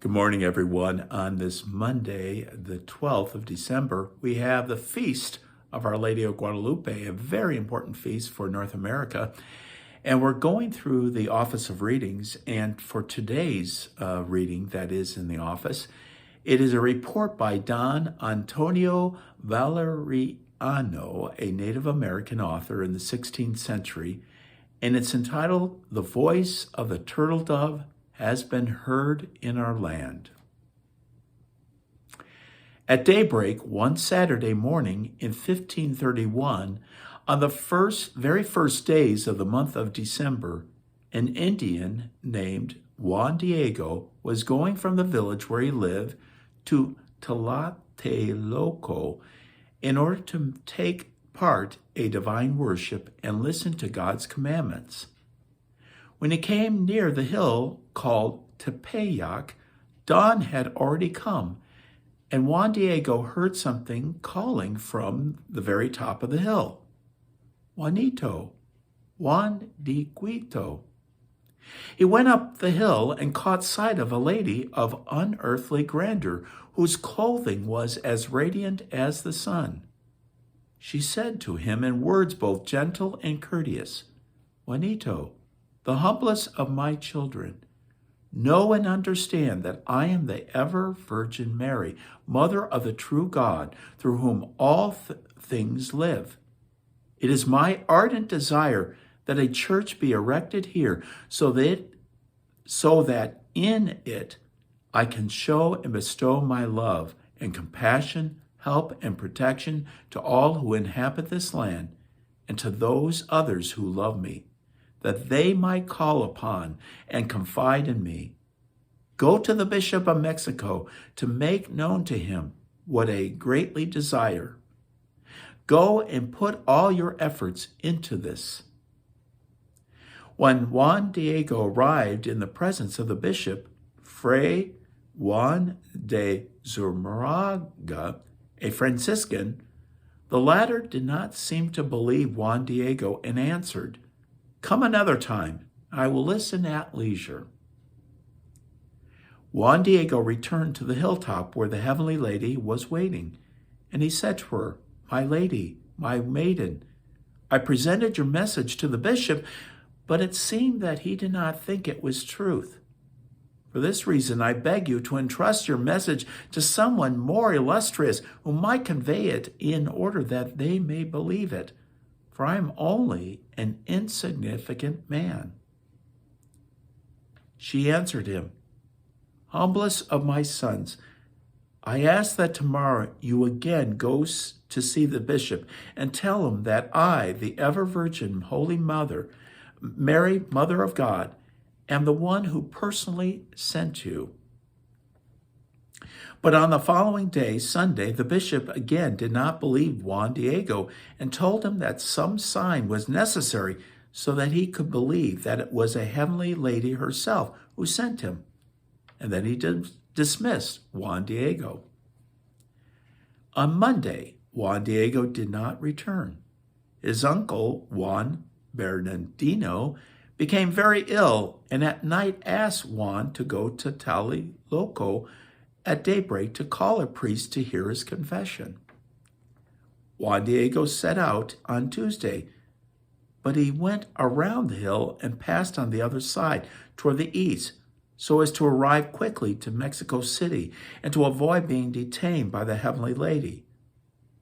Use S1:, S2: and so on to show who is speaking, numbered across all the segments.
S1: Good morning, everyone. On this Monday, the 12th of December, we have the feast of Our Lady of Guadalupe, a very important feast for North America. And we're going through the Office of Readings. And for today's reading that is in the office, it is a report by Don Antonio Valeriano, a Native American author in the 16th century. And it's entitled, "The Voice of the Turtledove has been heard in our land." At daybreak one Saturday morning in 1531, on the very first days of the month of December, an Indian named Juan Diego was going from the village where he lived to Tlatelolco in order to take part a divine worship and listen to God's commandments. When he came near the hill called Tepeyac, dawn had already come, and Juan Diego heard something calling from the very top of the hill. "Juanito, Juan Dieguito." He went up the hill and caught sight of a lady of unearthly grandeur, whose clothing was as radiant as the sun. She said to him in words both gentle and courteous, "Juanito, the humblest of my children, know and understand that I am the ever-Virgin Mary, Mother of the true God, through whom all things live. It is my ardent desire that a church be erected here so that in it I can show and bestow my love and compassion, help and protection to all who inhabit this land and to those others who love me, that they might call upon and confide in me. Go to the Bishop of Mexico to make known to him what I greatly desire. Go and put all your efforts into this." When Juan Diego arrived in the presence of the bishop, Fray Juan de Zumaraga, a Franciscan, the latter did not seem to believe Juan Diego and answered, "Come another time. I will listen at leisure." Juan Diego returned to the hilltop where the Heavenly Lady was waiting, and he said to her, "My lady, my maiden, I presented your message to the bishop, but it seemed that he did not think it was truth. For this reason, I beg you to entrust your message to someone more illustrious who might convey it in order that they may believe it. For I am only an insignificant man." She answered him, "Humblest of my sons, I ask that tomorrow you again go to see the bishop and tell him that I, the ever-Virgin Holy Mother, Mary, Mother of God, am the one who personally sent you." But on the following day, Sunday, the bishop again did not believe Juan Diego and told him that some sign was necessary so that he could believe that it was a Heavenly Lady herself who sent him. And then he dismissed Juan Diego. On Monday, Juan Diego did not return. His uncle, Juan Bernardino, became very ill and at night asked Juan to go to Tlatelolco at daybreak to call a priest to hear his confession. Juan Diego set out on Tuesday, but he went around the hill and passed on the other side toward the east so as to arrive quickly to Mexico City and to avoid being detained by the Heavenly Lady.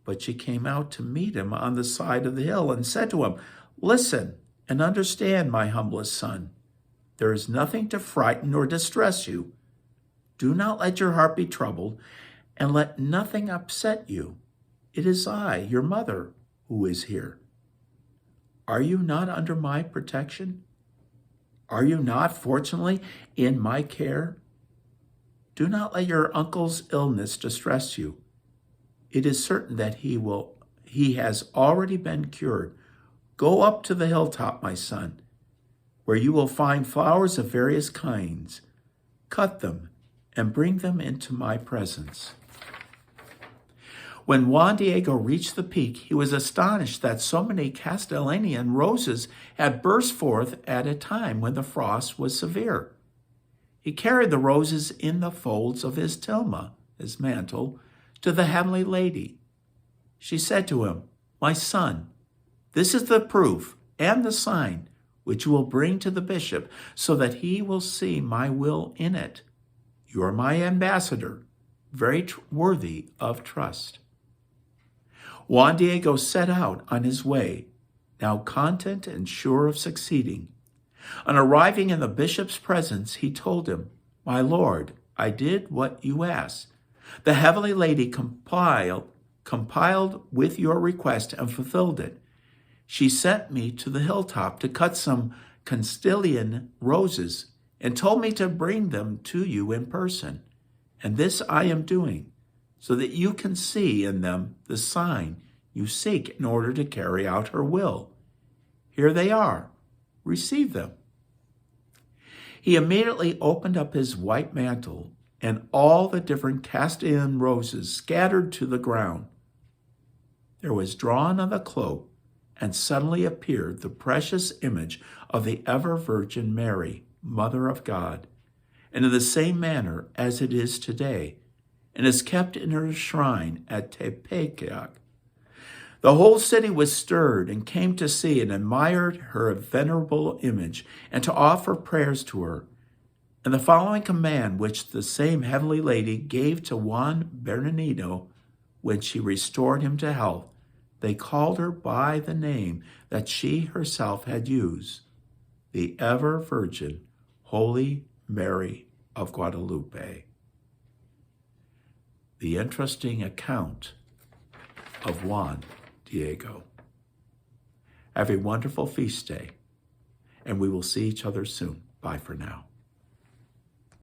S1: But she came out to meet him on the side of the hill and said to him, "Listen and understand, my humblest son. There is nothing to frighten or distress you. Do not let your heart be troubled, and let nothing upset you. It is I, your mother, who is here. Are you not under my protection? Are you not, fortunately, in my care? Do not let your uncle's illness distress you. It is certain that he has already been cured. Go up to the hilltop, my son, where you will find flowers of various kinds. Cut them and bring them into my presence." When Juan Diego reached the peak, he was astonished that so many Castellanian roses had burst forth at a time when the frost was severe. he carried the roses in the folds of his tilma, his mantle, to the heavenly lady. She said to him, "My son, this is the proof and the sign which you will bring to the bishop, so that he will see my will in it. You are my ambassador, very worthy of trust." Juan Diego set out on his way, now content and sure of succeeding. On arriving in the bishop's presence, he told him, "My lord, I did what you asked. The heavenly lady compiled with your request and fulfilled it. She sent me to the hilltop to cut some Castilian roses and told me to bring them to you in person. And this I am doing, so that you can see in them the sign you seek in order to carry out her will. Here they are. Receive them." He immediately opened up his white mantle, and all the different Castilian roses scattered to the ground. There was drawn on the cloak, and suddenly appeared the precious image of the ever-Virgin Mary, Mother of God, and in the same manner as it is today, and is kept in her shrine at Tepeyac. The whole city was stirred and came to see and admired her venerable image and to offer prayers to her. And the following command which the same heavenly lady gave to Juan Bernardino when she restored him to health, they called her by the name that she herself had used, the ever-Virgin, Holy Mary of Guadalupe. The interesting account of Juan Diego. Have a wonderful feast day, and we will see each other soon. Bye for now.